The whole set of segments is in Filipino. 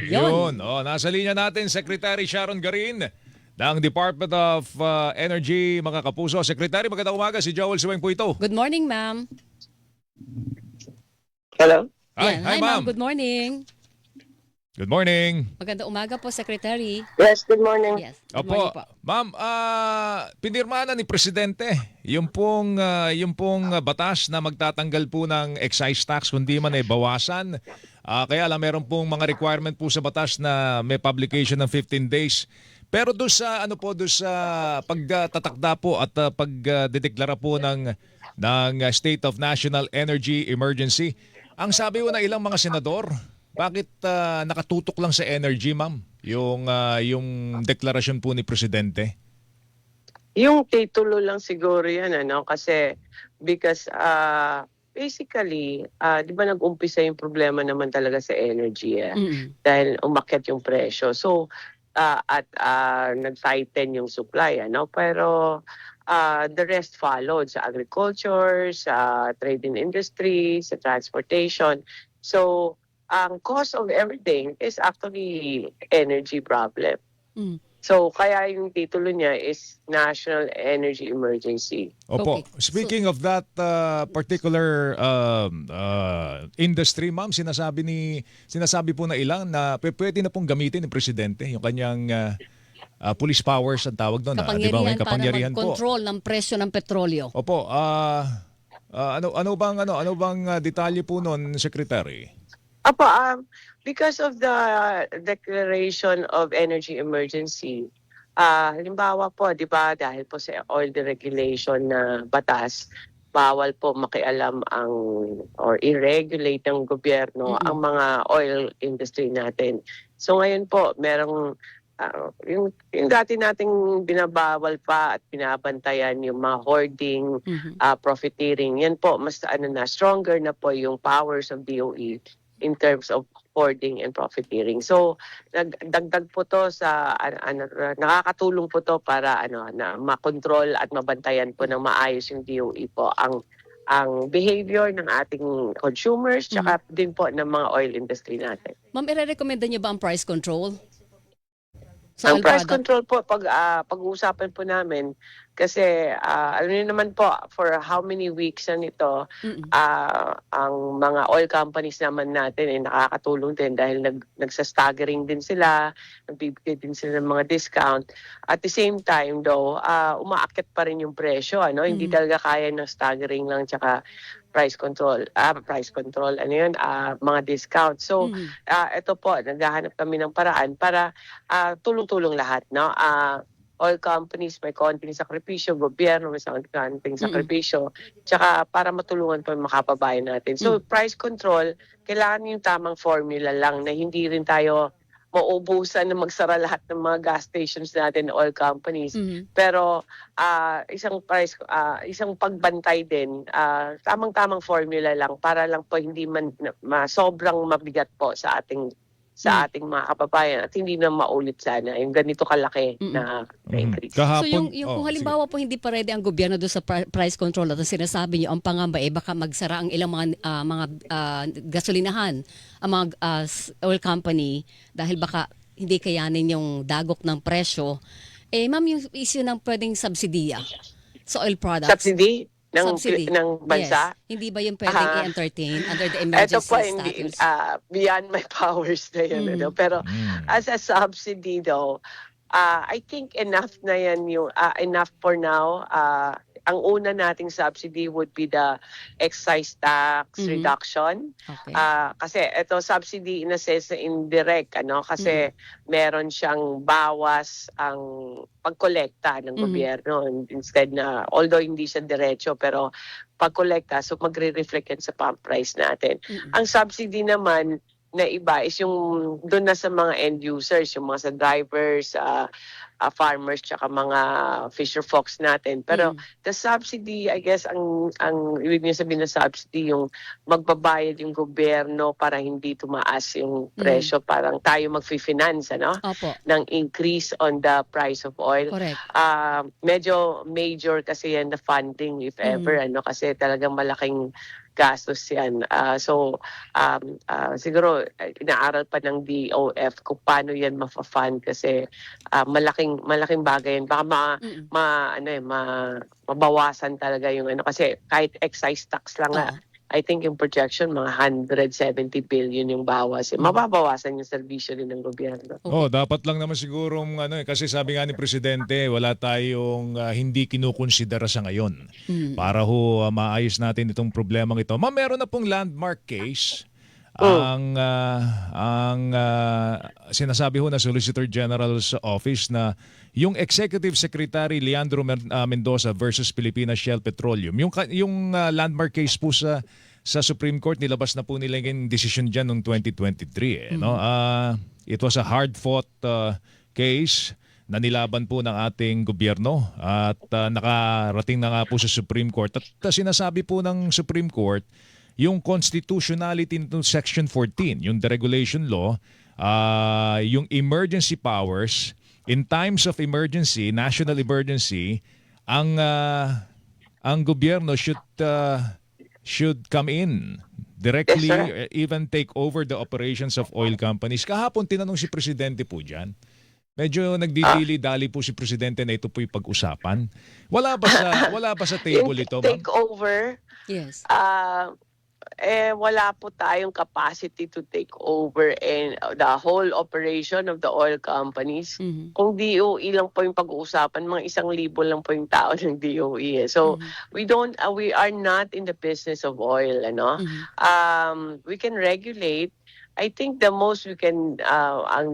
Yun. Yun. Oh, nasa linya natin, Secretary Sharon Garin ng Department of Energy, mga kapuso. Secretary, magandang umaga. Si Joel Suweng po ito. Good morning, ma'am. Hello? Yan. Hi, Hi, ma'am. ma'am. Good morning. Good morning. Magandang umaga po, Secretary. Yes, good morning. Yes. Good morning po. Ma'am, pinirma na ni Presidente yung pong batas na magtatanggal po ng excise tax kundi man ay bawasan. Kaya lang meron pong mga requirement po sa batas na may publication ng 15 days. Pero doon sa pagtatakda po at pagdedeklara po ng State of National Energy Emergency, ang sabi po ng ilang mga senador, bakit nakatutok lang sa energy, ma'am? Yung deklarasyon po ni Presidente? Yung titulo lang siguro yan, kasi because basically, di ba nag-umpisa yung problema naman talaga sa energy dahil umakyat yung presyo. So, at nag-tighten yung supply, pero the rest followed sa agriculture, sa trading industry, sa transportation. So, ang cause of everything is actually energy problem. So, kaya yung titulo niya is National Energy Emergency. Opo. Okay. Speaking of that particular industry, ma'am, sinasabi po na ilang na pwede na pong gamitin ng Presidente yung kanyang police powers ang tawag doon. Di ba? May Kapangyarihan para po. mag-control ng presyo ng petrolyo. Opo. Ano bang detalye po noon, Secretary? Apo, because of the declaration of energy emergency, halimbawa po, di ba, dahil po sa oil deregulation na batas, bawal po makialam or i-regulate ng gobyerno ang mga oil industry natin. So ngayon po, merong yung dati nating binabawal pa at binabantayan yung mga hoarding, profiteering, yan po, mas stronger na po yung powers of DOE in terms of hoarding and profiteering. So, nagdagdag po to sa, nakakatulong po to para na makontrol at mabantayan po ng maayos yung DOE po ang behavior ng ating consumers tsaka din po ng mga oil industry natin. Ma'am, i-recommenda niyo ba ang price control? Ang price control po, pag-uusapan po namin, kasi alam niyo naman po, for how many weeks na nito, ang mga oil companies naman natin ay nakakatulong din dahil nagsa-staggering din sila, nagbibigay din sila ng mga discount. At the same time though, umaakyat pa rin yung presyo, hindi talaga kaya ng staggering lang tsaka price control, mga discount. So, ito po, naghahanap kami ng paraan para tulong-tulong lahat, oil companies, may konting sakripisyo, gobyerno, may konting sakripisyo, tsaka para matulungan po yung makababayan natin. So, price control, kailangan yung tamang formula lang na hindi rin tayo maubusan na magsara lahat ng mga gas stations natin, oil companies. Pero isang pagbantay din, tamang-tamang formula lang para lang po hindi man sobrang mabigat po sa ating mga kababayan at hindi na maulit sana yung ganito kalaki na increase. So yung kung halimbawa po hindi pa ready ang gobyerno doon sa price control at sinasabi niyo ang pangamba baka magsara ang ilang mga gasolinahan, ang mga oil company dahil baka hindi kayanin yung dagok ng presyo. Ma'am, yung issue ng pwedeng subsidiya sa oil products. Subsidy? ng bansa? Yes. Hindi ba yung pwedeng i-entertain under the emergency Ito po, status? Beyond my powers na yan. Pero as a subsidy though, I think enough na yan enough for now. Ang una nating subsidy would be the excise tax reduction. Okay. Kasi ito subsidy in a sense na indirect, kasi meron siyang bawas ang pagkolekta ng gobyerno instead na, although hindi siya diretso, pero pagkolekta, so magre-reflect yan sa pump price natin. Ang subsidy naman na iba is yung doon na sa mga end users, yung mga sa drivers, farmers tsaka mga fisher folks natin. Pero the subsidy, I guess, ang ibig niya sabihin na subsidy, yung magbabayad yung gobyerno para hindi tumaas yung presyo, parang tayo mag-finance, ano? Opo. Ng increase on the price of oil. Correct. Medyo major kasi yan na funding, if ever, ano, kasi talagang malaking gastos yan. Siguro inaaral pa ng DOF kung paano yan ma-fund kasi malaking bagay yan. Baka mabawasan talaga yung ano kasi kahit excise tax lang nga. I think yung projection, mga 170 billion yung bawas. Mababawasan yung serbisyo din ng gobyerno. Dapat lang naman siguro kasi sabi nga ni Presidente, wala tayong hindi kinukonsidera sa ngayon para maayos natin itong problemang ito. Meron na pong landmark case ang sinasabi na Solicitor General's Office na yung Executive Secretary Leandro Mendoza versus Philippines Shell Petroleum. Yung landmark case po sa Supreme Court, nilabas na po nila yung decision dyan noong 2023. It was a hard-fought case na nilaban po ng ating gobyerno at nakarating na nga po sa Supreme Court. At sinasabi po ng Supreme Court, yung constitutionality into Section 14, yung deregulation law, yung emergency powers, in times of emergency, national emergency, ang gobyerno should come in directly, even take over the operations of oil companies. Kahapon tinanong si Presidente po dyan. Medyo nagdidili-dali po si Presidente na ito po yung pag-usapan. Wala ba sa table ito, ma'am? Take over? Yes. Wala po tayong capacity to take over the whole operation of the oil companies. Kung DOE lang po yung pag-uusapan, mga 1,000 lang po yung tao ng DOE. So we are not in the business of oil, ano? We can regulate. I think the most we can,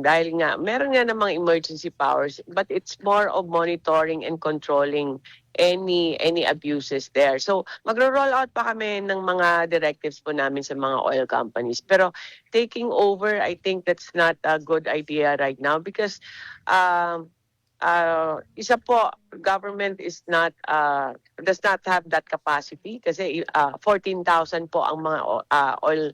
dahil nga, meron nga namang emergency powers, but it's more of monitoring and controlling any abuses there. So magro-roll out pa kami ng mga directives po namin sa mga oil companies. Pero taking over, I think that's not a good idea right now because isa po, government does not have that capacity kasi 14,000 po ang mga oil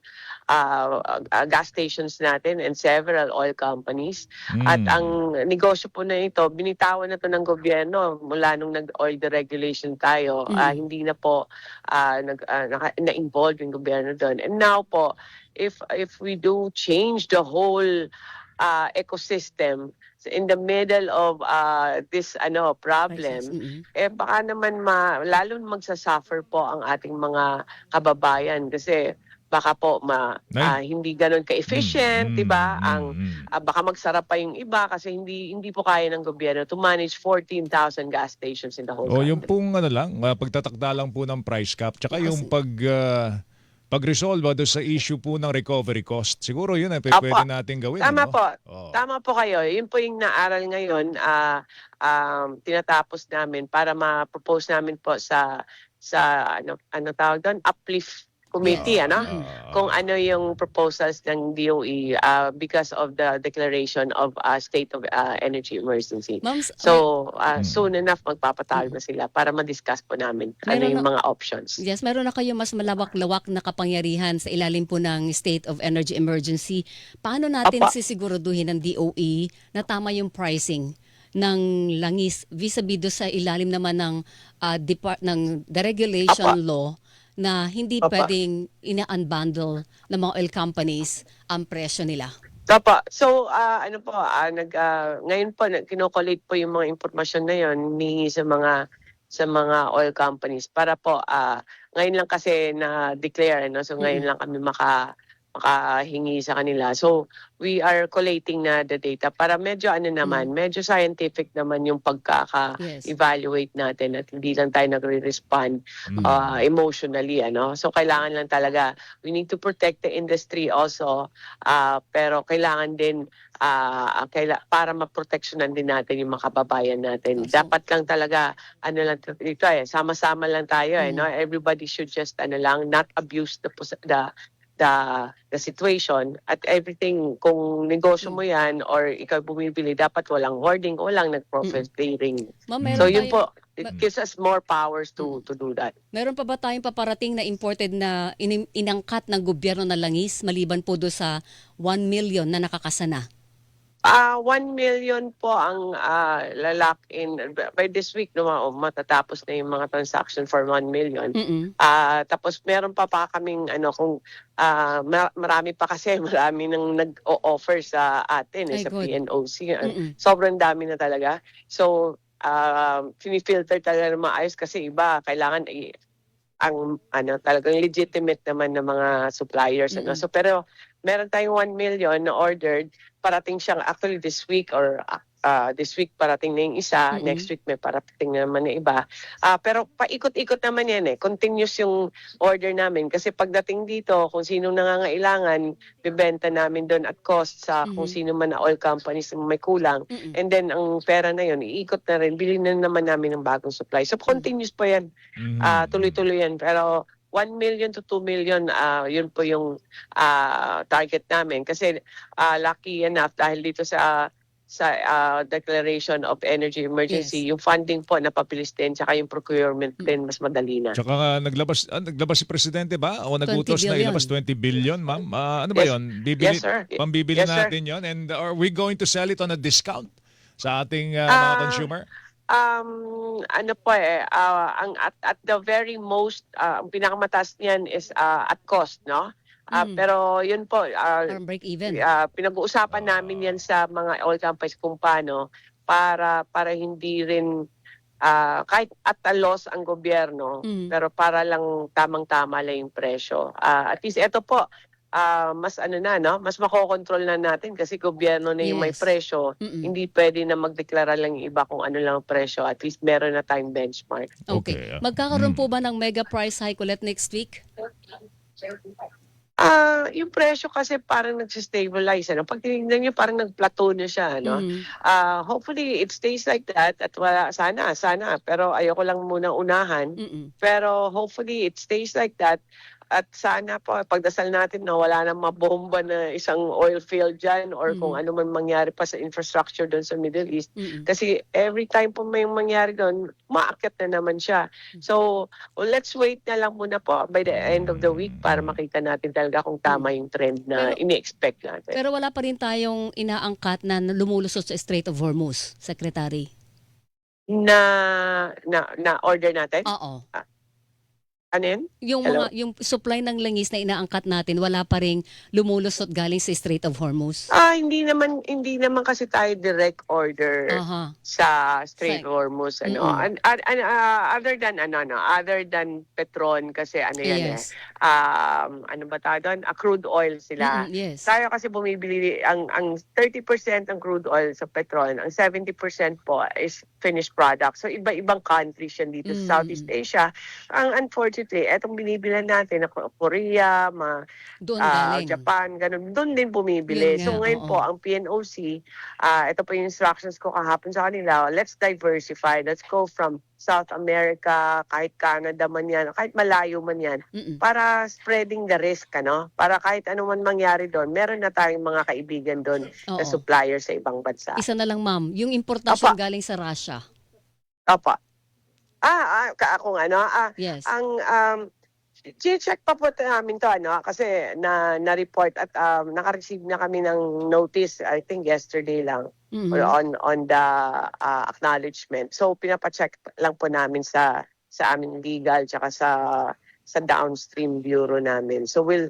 gas stations natin and several oil companies. At ang negosyo po na ito, binitawan na to ng gobyerno mula nung nag-oil deregulation tayo. Hindi na po na-involved yung gobyerno doon. And now po, if we do change the whole ecosystem in the middle of this problem, baka naman lalo magsasuffer po ang ating mga kababayan kasi baka po hindi ganoon ka-efficient, 'di ba? Baka magsara pa yung iba kasi hindi po kaya ng gobyerno to manage 14,000 gas stations in the whole country. Yung pong pagtatakda lang po ng price cap tsaka yung pag-resolve doon sa issue po ng recovery cost. Siguro yun ay pwede natin gawin. Tama po. Tama po kayo. Yun po yung naaral ngayon, tinatapos namin para ma-propose namin po sa tawag doon, uplift committee, kung ano yung proposals ng DOE because of the declaration of state of energy emergency. So, soon enough, magpapatawag na sila para ma-discuss po namin yung mga options. Yes, meron na kayo mas malawak-lawak na kapangyarihan sa ilalim po ng state of energy emergency. Paano natin sisiguraduhin ng DOE na tama yung pricing ng langis vis-a-vis sa ilalim naman ng deregulation law na hindi pwedeng ina-unbundle ng mga oil companies ang presyo nila? So, ngayon po, kinokolate po yung mga impormasyon na yun sa mga oil companies para po, ngayon lang kasi na-declare, so ngayon lang kami makahingi sa kanila. So, we are collating na the data para medyo medyo scientific naman yung pagkaka-evaluate natin at hindi lang tayo nagre-respond emotionally, So, kailangan lang talaga, we need to protect the industry also, pero kailangan din para maproteksyonan din natin yung mga kababayan natin. Dapat lang talaga, sama-sama lang tayo, Everybody should just not abuse the situation at everything. Kung negosyo mo yan or ikaw bumibili, dapat walang hoarding o walang nag-profit clearing. Ma'am, So meron yun tayo, po, it gives us more powers to do that. meron pa ba tayong paparating na imported na inangkat ng gobyerno na langis maliban po do sa 1 million na nakakasana? 1 million po ang lalak in by this week no, matatapos na yung mga transaction for 1 million. Mm-mm. Tapos meron pa kaming kung marami pa kasi marami nang nag-o-offer sa atin Ay, sa good. PNOC. Mm-mm. Sobrang dami na talaga. So filter talaga ng maayos kasi iba kailangan ang talagang legitimate naman ng mga suppliers. So pero meron tayong 1 million na ordered, parating siyang actually this week or this week parating na yung isa, next week may parating na naman na iba. Pero paikot-ikot naman yan continuous yung order namin kasi pagdating dito kung sinong nangangailangan, bibenta namin doon at cost sa kung sino man na oil companies na may kulang. And then ang pera na yun, iikot na rin, bilhin na naman namin ng bagong supply. So continuous po yan, tuloy-tuloy yan. Pero 1 million to 2 million, yun po yung target namin. Kasi lucky enough dahil dito sa Declaration of Energy Emergency, yung funding po napabilis din, tsaka yung procurement din mas madali na. Tsaka nga, naglabas si Presidente ba? O nagutos 20 na billion. ilabas 20 billion, ma'am? Ano ba Yes. yun? Bibili, Yes, sir. Pambibili Yes, sir. natin yon. And are we going to sell it on a discount sa ating mga consumer? Ano po ang at the very most, ang pinakamataas niyan is at cost, no? Pero yun po, Parang break even. pinag-uusapan namin yan sa mga oil companies kung paano para hindi rin kahit at a loss ang gobyerno, pero para lang tamang-tama lang yung presyo. At least ito po, mas mas makokontrol na natin kasi gobyerno na yung may Yes. presyo. Hindi pwede na magdeklara lang yung iba kung ano lang ang presyo. At least meron na tayong benchmark. Okay. Okay, Magkakaroon po ba ng mega price hike ulit next week? Yung presyo kasi parang nagsistabilize. Pag tinignan nyo, parang nag-plateau na siya. Hopefully, it stays like that. At wala, sana. Pero ayoko lang muna unahan. Pero hopefully, it stays like that. At sana po, pagdasal natin na wala nang mabomba na isang oil field dyan or kung ano man mangyari pa sa infrastructure doon sa Middle East. Kasi every time po may mangyari doon, maakyat na naman siya. So, let's wait na lang muna po by the end of the week para makita natin talaga kung tama yung trend na ini-expect natin. Pero wala pa rin tayong inaangkat na lumulusot sa Strait of Hormuz, Secretary. Na order natin? Oo. Ano yun? Yung yung supply ng langis na inaangkat natin, wala pa ring lumulusot galing sa Strait of Hormuz. Hindi naman kasi tayo direct order sa Strait of Hormuz. Other than Petron kasi Yes. ano ba tayo doon? Crude oil sila. Yes. Tayo kasi bumibili, ang 30% ng crude oil sa Petron, ang 70% po is finished product. So iba-ibang countries yan dito sa Southeast Asia. Ang unfortunately, etong binibilan natin na Korea, Doon galing. Japan, ganun, doon din bumibili. Yun nga, So ngayon po, ang PNOC, ito po yung instructions ko kahapon sa kanila, let's diversify. Let's go from South America, kahit Canada man yan, kahit malayo man yan, para spreading the risk, para kahit ano man mangyari doon, meron na tayong mga kaibigan doon na supplier sa ibang bansa. Isa na lang, ma'am, yung importasyon galing sa Russia. Opo. Kung Yes. ang check pa po namin to kasi na-report at naka-receive na kami ng notice I think yesterday lang or on the acknowledgement. So pinapacheck lang po namin sa aming legal tsaka sa downstream bureau namin. So we'll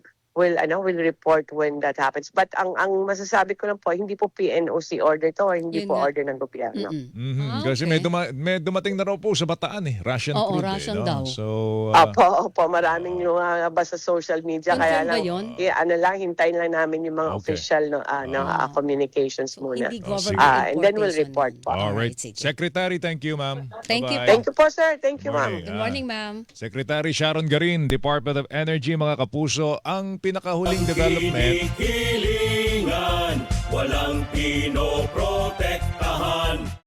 report when that happens. But ang masasabi ko lang po, hindi po PNOC order to, hindi Yun po nga. order ng gobyerno. Kasi may dumating na raw po sa Bataan Russian Oo, crude. Russian daw. So, Opo, maraming lumabas sa social media. Kaya Confirm ba lang, yun? hintayin lang namin yung mga Okay. official communications muna. Hindi government And then we'll importation. report po. alright. sige. Secretary, thank you, ma'am. Thank you Bye-bye. Thank you po, sir. Thank you, ma'am. Morning. Good morning, ma'am. Secretary Sharon Garin, Department of Energy, mga kapuso, ang pinakahuling development. Hilingan, walang pinoprotektahan.